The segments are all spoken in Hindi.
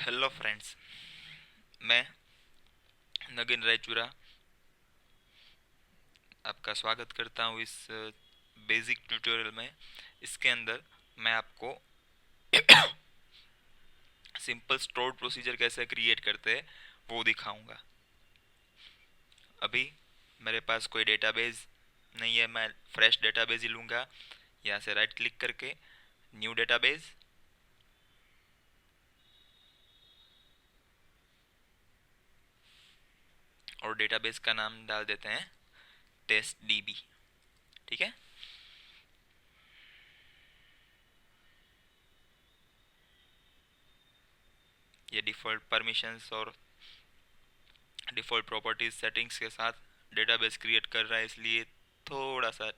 हेलो फ्रेंड्स, मैं नगिन रायचूरा आपका स्वागत करता हूँ इस बेसिक ट्यूटोरियल में। इसके अंदर मैं आपको सिंपल स्टोर प्रोसीजर कैसे क्रिएट करते हैं वो दिखाऊंगा। अभी मेरे पास कोई डेटाबेस नहीं है, मैं फ्रेश डेटाबेस ही लूँगा। यहाँ से राइट क्लिक करके न्यू डेटाबेस, और डेटाबेस का नाम डाल देते हैं टेस्ट डीबी। ठीक है। ये डिफ़ॉल्ट परमिशंस और डिफ़ॉल्ट प्रॉपर्टीज सेटिंग्स के साथ डेटाबेस क्रिएट कर रहा है, इसलिए थोड़ा सा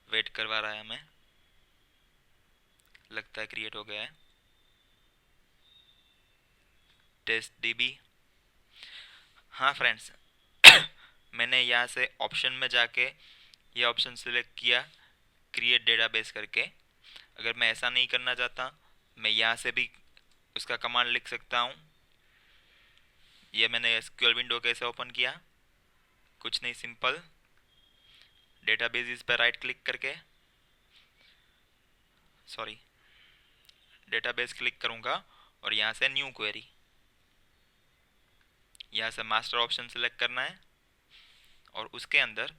वेट करवा रहा है हमें। लगता है क्रिएट हो गया है टेस्ट डीबी। हाँ फ्रेंड्स, मैंने यहाँ से ऑप्शन में जाके ये ऑप्शन सिलेक्ट किया क्रिएट डेटाबेस करके। अगर मैं ऐसा नहीं करना चाहता, मैं यहाँ से भी उसका कमांड लिख सकता हूँ। ये मैंने एसक्यूएल विंडो कैसे ओपन किया, कुछ नहीं, सिंपल डेटाबेस पर राइट क्लिक करके, सॉरी, डेटाबेस क्लिक करूँगा और यहाँ से न्यू क्वेरी, यहाँ से मास्टर ऑप्शन सेलेक्ट करना है और उसके अंदर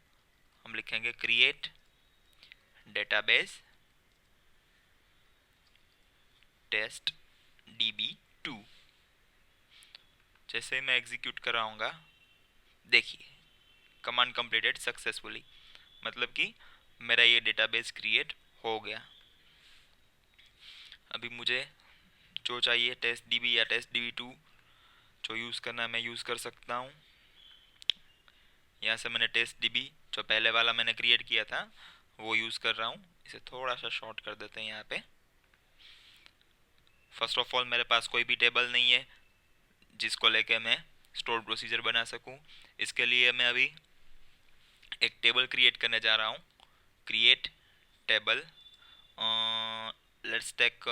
हम लिखेंगे क्रिएट डेटाबेस टेस्ट db2। जैसे मैं एग्जीक्यूट कराऊंगा, देखिए कमांड कंप्लीटेड सक्सेसफुली, मतलब कि मेरा ये डेटाबेस क्रिएट हो गया। अभी मुझे जो चाहिए टेस्ट डीबी या टेस्ट db2 जो यूज़ करना है मैं यूज़ कर सकता हूँ। यहाँ से मैंने टेस्ट डीबी जो पहले वाला मैंने क्रिएट किया था वो यूज़ कर रहा हूँ। इसे थोड़ा सा शॉर्ट कर देते हैं यहाँ पे। फर्स्ट ऑफ ऑल मेरे पास कोई भी टेबल नहीं है जिसको लेके मैं स्टोर प्रोसीजर बना सकूं। इसके लिए मैं अभी एक टेबल क्रिएट करने जा रहा हूं। Create table, let's take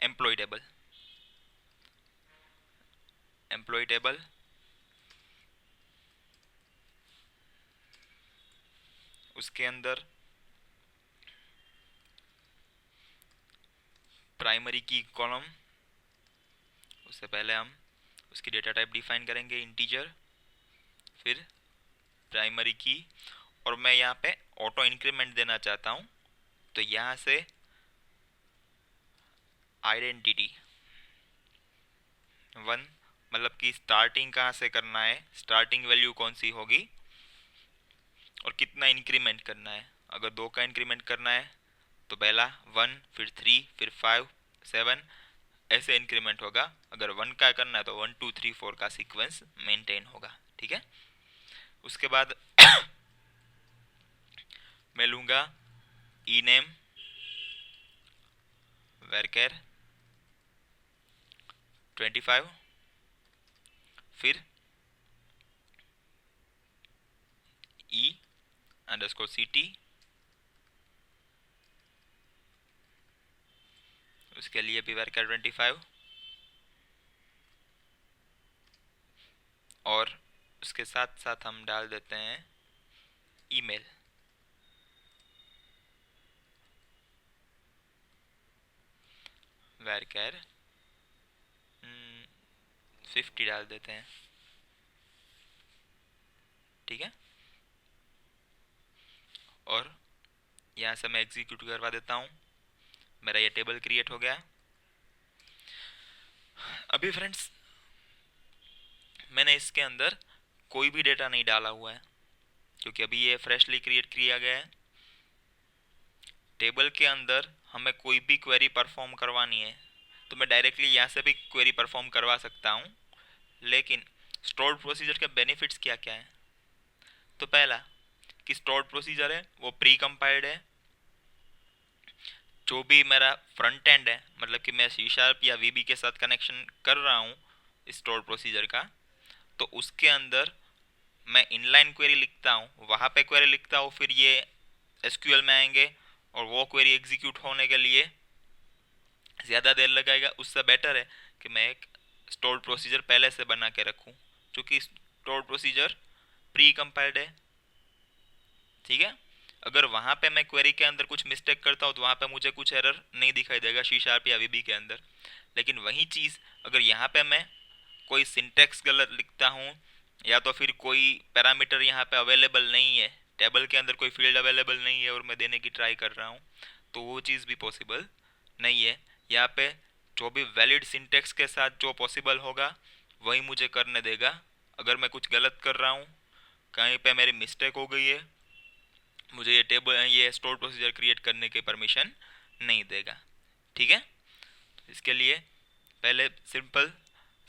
employ table. Employ table, उसके अंदर प्राइमरी की कॉलम, उससे पहले हम उसकी डेटा टाइप डिफाइन करेंगे इंटीजर, फिर प्राइमरी की, और मैं यहाँ पे ऑटो इंक्रीमेंट देना चाहता हूँ। तो यहाँ से आइडेंटिटी 1, मतलब कि स्टार्टिंग कहाँ से करना है, स्टार्टिंग वैल्यू कौन सी होगी और कितना इंक्रीमेंट करना है। अगर 2 का इंक्रीमेंट करना है तो पहला 1, फिर 3, फिर 5, 7, ऐसे इंक्रीमेंट होगा। अगर 1 का करना है तो 1 2 3 4 का सीक्वेंस मेंटेन होगा। ठीक है। उसके बाद मैं लूँगा ई नेम वेरकेर 25, फिर ई अंडरस्कोर सी टी, उसके लिए भी वेरकेर 25, और उसके साथ साथ हम डाल देते हैं ईमेल। वेरकेर 50 डाल देते हैं। ठीक है। और यहाँ से मैं एग्जीक्यूट करवा देता हूँ। मेरा ये टेबल क्रिएट हो गया। अभी फ्रेंड्स मैंने इसके अंदर कोई भी डेटा नहीं डाला हुआ है क्योंकि अभी ये फ्रेशली क्रिएट किया गया है। टेबल के अंदर हमें कोई भी क्वेरी परफॉर्म करवानी है तो मैं डायरेक्टली यहाँ से भी क्वेरी परफॉर्म करवा सकता हूँ। लेकिन स्टोर्ड प्रोसीजर के बेनिफिट्स क्या क्या है, तो पहला कि स्टोर्ड प्रोसीजर है वो प्री कंपाइल्ड है। जो भी मेरा फ्रंट एंड है, मतलब कि मैं सी शार्प या वीबी के साथ कनेक्शन कर रहा हूँ स्टोर प्रोसीजर का, तो उसके अंदर मैं इनलाइन क्वेरी लिखता हूँ, वहाँ पे क्वेरी लिखता हूँ, फिर ये एसक्यूएल में आएंगे और वो क्वेरी एग्जीक्यूट होने के लिए ज़्यादा देर लगाएगा, उससे बेटर है कि मैं एक स्टोर्ड प्रोसीजर पहले से बना के रखूँ, क्योंकि स्टोर्ड प्रोसीजर प्री कंपाइल्ड है। ठीक है, अगर वहाँ पे मैं क्वेरी के अंदर कुछ मिस्टेक करता हूँ तो वहाँ पे मुझे कुछ एरर नहीं दिखाई देगा सी शार्प या वीबी के अंदर। लेकिन वही चीज़ अगर यहाँ पे मैं कोई सिंटेक्स गलत लिखता हूँ, या तो फिर कोई पैरामीटर यहाँ पे अवेलेबल नहीं है, टेबल के अंदर कोई फील्ड अवेलेबल नहीं है और मैं देने की ट्राई कर रहा हूँ, तो वो चीज़ भी पॉसिबल नहीं है। यहाँ पे जो भी वैलिड सिंटेक्स के साथ जो पॉसिबल होगा वही मुझे करने देगा। अगर मैं कुछ गलत कर रहा हूँ, कहीं पे मेरी मिस्टेक हो गई है, मुझे ये स्टोर प्रोसीजर क्रिएट करने की परमिशन नहीं देगा। ठीक है, इसके लिए पहले सिंपल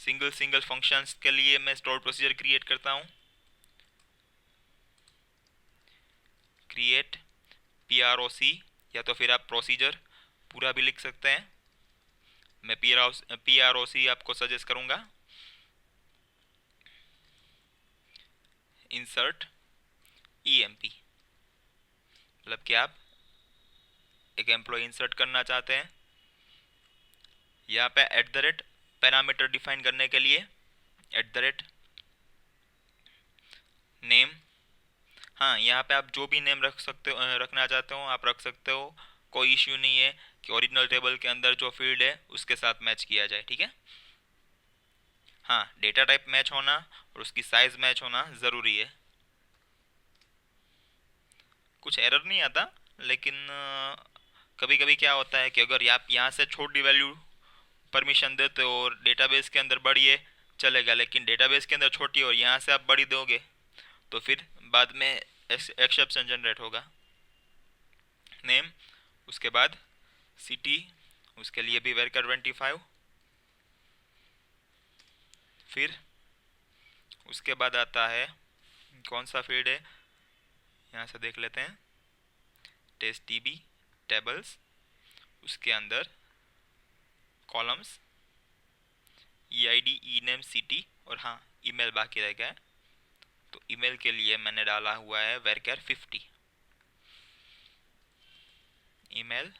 सिंगल फंक्शंस के लिए मैं स्टोर प्रोसीजर क्रिएट करता हूँ। क्रिएट PROC, या तो फिर आप प्रोसीजर पूरा भी लिख सकते हैं, मैं PROC आपको सजेस्ट करूँगा। इंसर्ट EMP, मतलब कि आप एक एम्प्लॉय इंसर्ट करना चाहते हैं। यहाँ पे @ पैरामीटर डिफाइन करने के लिए @ नेम, हाँ यहाँ पे आप जो भी नेम रख सकते हो, रखना चाहते हो आप रख सकते हो, कोई इश्यू नहीं है कि ओरिजिनल टेबल के अंदर जो फील्ड है उसके साथ मैच किया जाए। ठीक है, हाँ डेटा टाइप मैच होना और उसकी साइज मैच होना ज़रूरी है। कुछ एरर नहीं आता, लेकिन कभी कभी क्या होता है कि अगर आप यहाँ से छोटी वैल्यू परमिशन देते हो और डेटाबेस के अंदर बड़ी है चलेगा, लेकिन डेटाबेस के अंदर छोटी और यहाँ से आप बड़ी दोगे तो फिर बाद में एक्सेप्शन जनरेट होगा। नेम, उसके बाद सिटी, उसके लिए भी वर्कर 25, फिर उसके बाद आता है कौन सा फील्ड है, यहाँ से देख लेते हैं, टेस्ट DB टेबल्स, उसके अंदर कॉलम्स EID ENAME सिटी, और हाँ ईमेल बाकी रह गया है, तो ईमेल के लिए मैंने डाला हुआ है वर्कर 50, ईमेल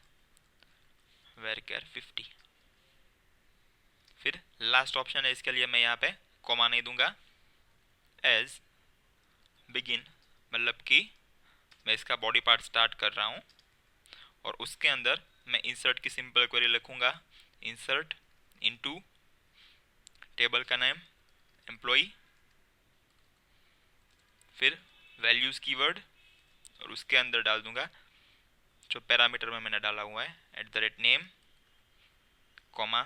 वर्कर 50। फिर लास्ट ऑप्शन है, इसके लिए मैं यहाँ पे कॉमा नहीं दूंगा, एज बिगिन, मतलब कि मैं इसका बॉडी पार्ट स्टार्ट कर रहा हूँ और उसके अंदर मैं इंसर्ट की सिंपल क्वेरी लिखूंगा, इंसर्ट इनटू टेबल का नेम एम्प्लॉय, फिर वैल्यूज कीवर्ड, और उसके अंदर डाल दूंगा जो पैरामीटर में मैंने डाला हुआ है @name, comma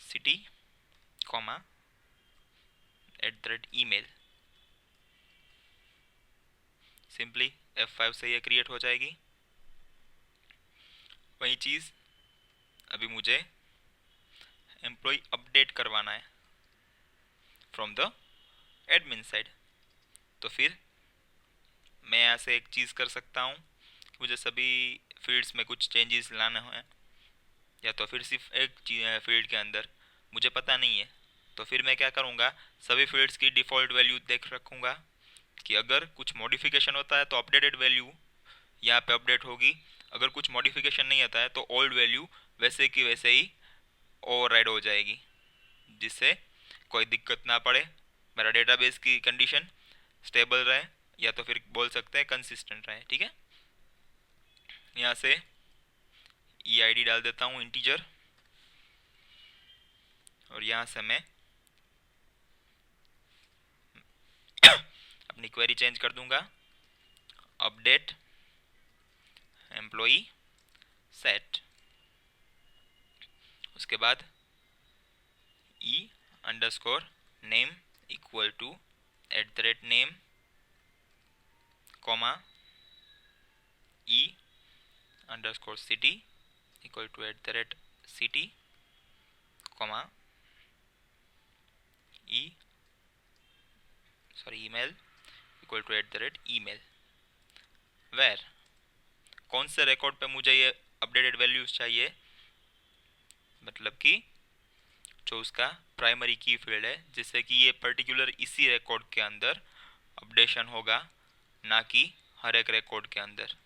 @city, comma @email। Simply F5 से ये क्रिएट हो जाएगी। वही चीज़ अभी मुझे एम्प्लॉय अपडेट करवाना है फ्रॉम द एडमिन साइड, तो फिर मैं यहाँ से एक चीज़ कर सकता हूँ कि मुझे सभी फील्ड्स में कुछ चेंजेस लाने हैं, या तो फिर सिर्फ एक फील्ड के अंदर मुझे पता नहीं है, तो फिर मैं क्या करूँगा, सभी फील्ड्स की डिफ़ॉल्ट वैल्यू देख रखूँगा कि अगर कुछ मॉडिफिकेशन होता है तो अपडेटेड वैल्यू यहाँ पे अपडेट होगी, अगर कुछ मॉडिफिकेशन नहीं आता है तो ओल्ड वैल्यू वैसे की वैसे ही ओवरराइड हो जाएगी, जिससे कोई दिक्कत ना पड़े, मेरा डेटाबेस की कंडीशन स्टेबल रहे, या तो फिर बोल सकते हैं कंसिस्टेंट रहे। ठीक है, यहाँ से EID डाल देता हूँ इंटीजर, और यहाँ से मैं अपनी क्वेरी चेंज कर दूंगा, अपडेट एम्प्लॉई सेट, उसके बाद E_name equal to @name, comma E_city equal to @city, comma email equal to @email। Where, कौन से रिकॉर्ड पे मुझे ये अपडेटेड वैल्यूज चाहिए, मतलब कि जो उसका प्राइमरी की फील्ड है, जिससे कि ये पर्टिकुलर इसी रिकॉर्ड के अंदर अपडेशन होगा, ना कि हर एक रिकॉर्ड के अंदर।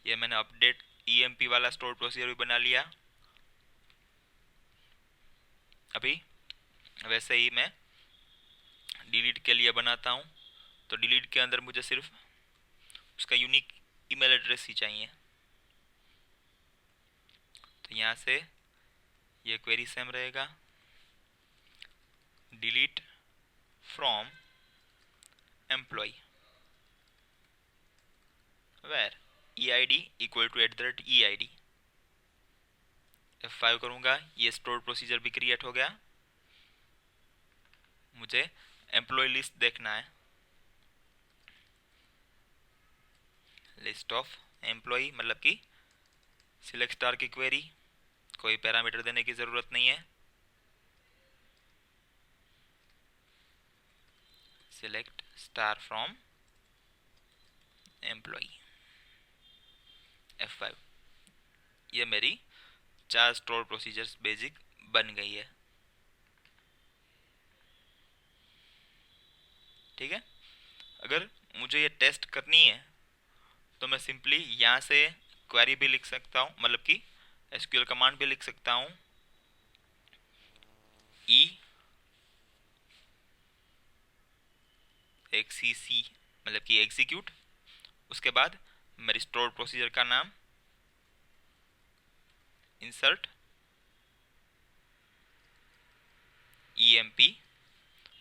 ये मैंने अपडेट ईएमपी वाला स्टोर प्रोसीजर भी बना लिया। अभी वैसे ही मैं डिलीट के लिए बनाता हूँ। तो डिलीट के अंदर मुझे सिर्फ उसका यूनिक ईमेल एड्रेस ही चाहिए। तो यहाँ से ये क्वेरी सेम रहेगा, delete from employ where EID equal to @EID। F5 करूँगा, ये स्टोर प्रोसीजर भी क्रिएट हो गया। मुझे एम्प्लॉय लिस्ट देखना है, लिस्ट ऑफ एम्प्लॉय मतलब कि सिलेक्ट स्टार की क्वेरी, कोई पैरामीटर देने की ज़रूरत नहीं है। Select star from employ F5। ये मेरी 4 स्टोर प्रोसीजर्स बेसिक बन गई है। ठीक है। अगर मुझे ये टेस्ट करनी है तो मैं सिंपली यहाँ से क्वेरी भी लिख सकता हूँ, मतलब कि SQL कमांड भी लिख सकता हूँ, EXEC मतलब कि एग्जीक्यूट। उसके बाद मेरी स्टोर प्रोसीजर का नाम इंसर्ट EMP,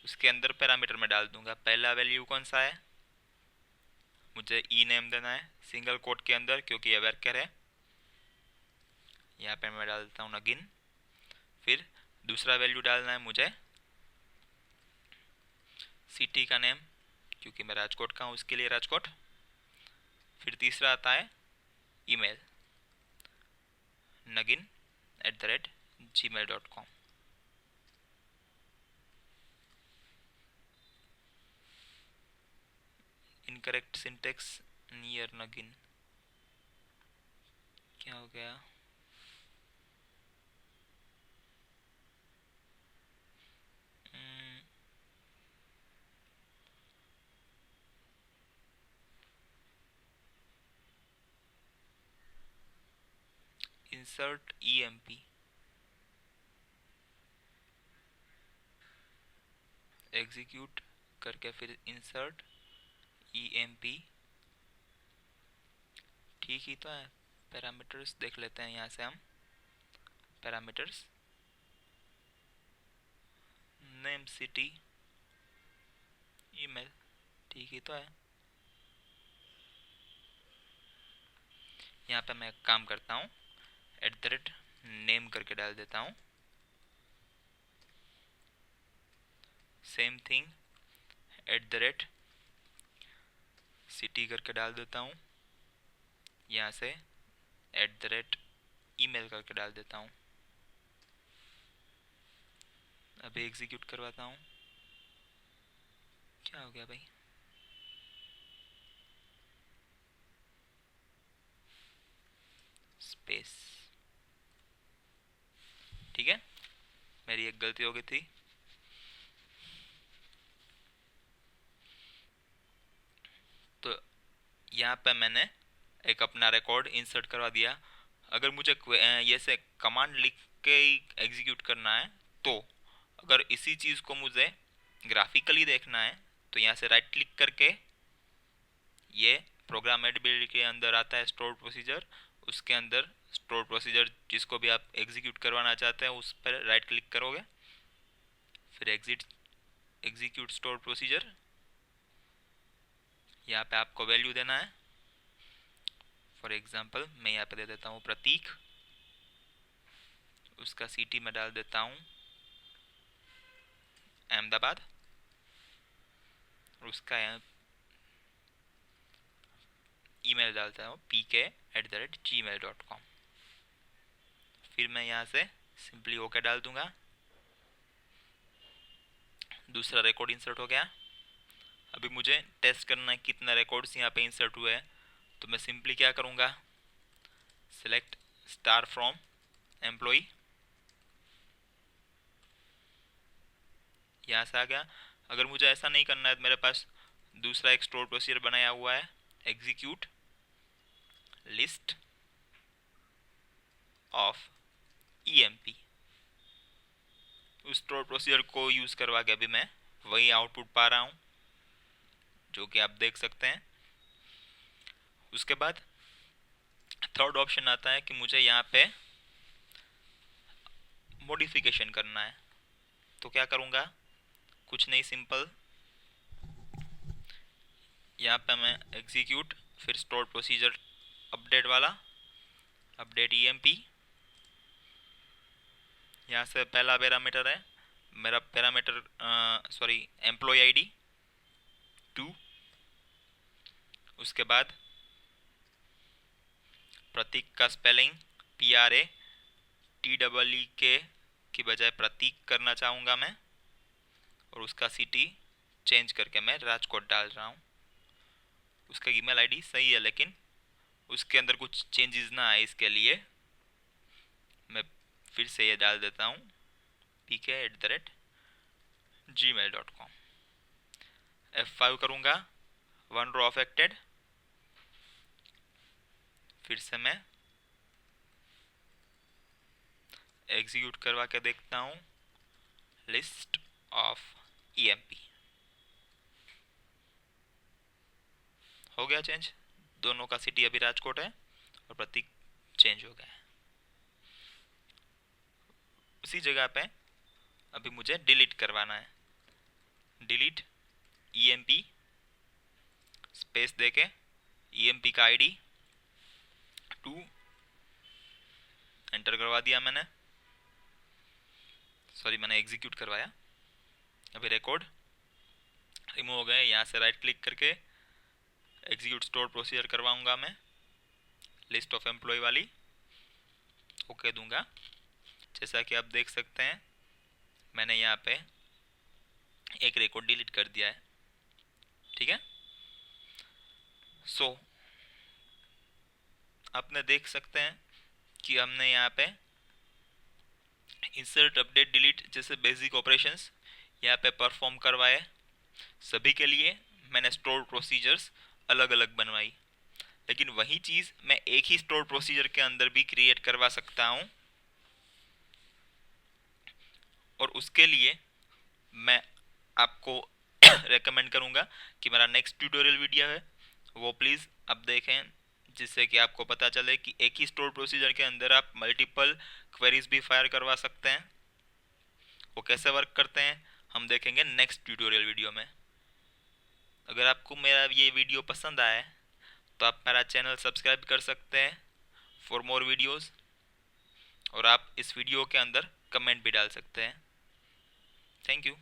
उसके अंदर पैरामीटर में डाल दूंगा। पहला वैल्यू कौन सा है, मुझे नेम देना है सिंगल कोट के अंदर क्योंकि ये वर्कर है। यहाँ पे मैं डालता हूँ नगिन। फिर दूसरा वैल्यू डालना है मुझे सिटी का नेम, क्योंकि मैं राजकोट का हूँ उसके लिए राजकोट। फिर तीसरा आता है email nagin@gmail.com। Incorrect syntax near Nagin, क्या हो गया? इंसर्ट EMP, एग्जीक्यूट करके फिर इंसर्ट EMP। ठीक ही तो है। पैरामीटर्स देख लेते हैं यहाँ से हम। पैरामीटर्स नेम सिटी ईमेल, ठीक ही तो है। यहाँ पे मैं काम करता हूँ, @name करके डाल देता हूँ। सेम थिंग @city करके डाल देता हूँ। यहाँ से @email करके डाल देता हूँ। अभी एग्जीक्यूट करवाता हूँ। क्या हो गया भाई? स्पेस, ठीक है, मेरी एक गलती हो गई थी। तो यहाँ पे मैंने एक अपना रिकॉर्ड इंसर्ट करवा दिया। अगर मुझे ये से कमांड लिख के ही एग्जीक्यूट करना है तो अगर इसी चीज़ को मुझे ग्राफिकली देखना है तो यहाँ से राइट क्लिक करके ये प्रोग्रामेबिलिटी के अंदर आता है स्टोर प्रोसीजर, उसके अंदर स्टोर प्रोसीजर जिसको भी आप एग्जीक्यूट करवाना चाहते हैं उस पर राइट क्लिक करोगे, फिर एग्जीक्यूट स्टोर प्रोसीजर। यहाँ पे आपको वैल्यू देना है। फॉर एग्जांपल मैं यहाँ पे दे देता हूँ प्रतीक, उसका सिटी में डाल देता हूँ अहमदाबाद, उसका ईमेल डालता हूँ pk@gmail.com। फिर मैं यहाँ से सिंपली ओके डाल दूंगा। दूसरा रिकॉर्ड इंसर्ट हो गया। अभी मुझे टेस्ट करना है कितना रिकॉर्ड्स यहाँ पे इंसर्ट हुए हैं। तो मैं सिंपली क्या करूँगा, सिलेक्ट स्टार फ्रॉम एम्प्लॉय, यहाँ से आ गया। अगर मुझे ऐसा नहीं करना है तो मेरे पास दूसरा एक स्टोर प्रोसीजर बनाया हुआ है, एग्जीक्यूट लिस्ट ऑफ EMP। उस स्टोर प्रोसीजर को यूज करवा के अभी मैं वही आउटपुट पा रहा हूँ, जो कि आप देख सकते हैं। उसके बाद थर्ड ऑप्शन आता है कि मुझे यहाँ पे मॉडिफिकेशन करना है। तो क्या करूँगा, कुछ नहीं, सिंपल यहाँ पे मैं एग्जीक्यूट, फिर स्टोर प्रोसीजर अपडेट वाला, अपडेट EMP। यहाँ से पहला पैरामीटर है मेरा, पैरामीटर सॉरी एम्प्लॉय ID 2। उसके बाद प्रतीक का स्पेलिंग PRATEEK की बजाय प्रतीक करना चाहूँगा मैं, और उसका सिटी चेंज करके मैं राजकोट डाल रहा हूँ। उसका ईमेल ID सही है, लेकिन उसके अंदर कुछ चेंजेस ना आए, इसके लिए मैं फिर से ये डाल देता हूँ pk@gmail.com। F5 करूँगा, 1 रो अफेक्टेड। फिर से मैं एग्जीक्यूट करवा के देखता हूँ, लिस्ट ऑफ EMP। हो गया चेंज, दोनों का सिटी अभी राजकोट है और प्रतीक चेंज हो गया है। उसी जगह पे अभी मुझे डिलीट करवाना है, डिलीट EMP स्पेस देके EMP का ID 2 एंटर करवा दिया मैंने, सॉरी मैंने एग्जीक्यूट करवाया। अभी रिकॉर्ड रिमूव हो गए। यहाँ से राइट क्लिक करके एग्जीक्यूट स्टोर प्रोसीजर करवाऊंगा मैं, लिस्ट ऑफ एम्प्लॉय वाली, ओके दूंगा। जैसा कि आप देख सकते हैं मैंने यहाँ पे एक रिकॉर्ड डिलीट कर दिया है, ठीक है। सो आपने देख सकते हैं कि हमने यहाँ पे इंसर्ट, अपडेट, डिलीट जैसे बेसिक ऑपरेशंस यहाँ पे परफॉर्म करवाए। सभी के लिए मैंने स्टोर प्रोसीजर्स अलग अलग बनवाई, लेकिन वही चीज़ मैं एक ही स्टोर प्रोसीजर के अंदर भी क्रिएट करवा सकता हूँ। और उसके लिए मैं आपको रेकमेंड करूँगा कि मेरा नेक्स्ट ट्यूटोरियल वीडियो है वो प्लीज़ आप देखें, जिससे कि आपको पता चले कि एक ही स्टोर प्रोसीजर के अंदर आप मल्टीपल क्वेरीज भी फायर करवा सकते हैं। वो कैसे वर्क करते हैं हम देखेंगे नेक्स्ट ट्यूटोरियल वीडियो में। अगर आपको मेरा ये वीडियो पसंद आए तो आप मेरा चैनल सब्सक्राइब कर सकते हैं फॉर मोर वीडियोस, और आप इस वीडियो के अंदर कमेंट भी डाल सकते हैं। Thank you.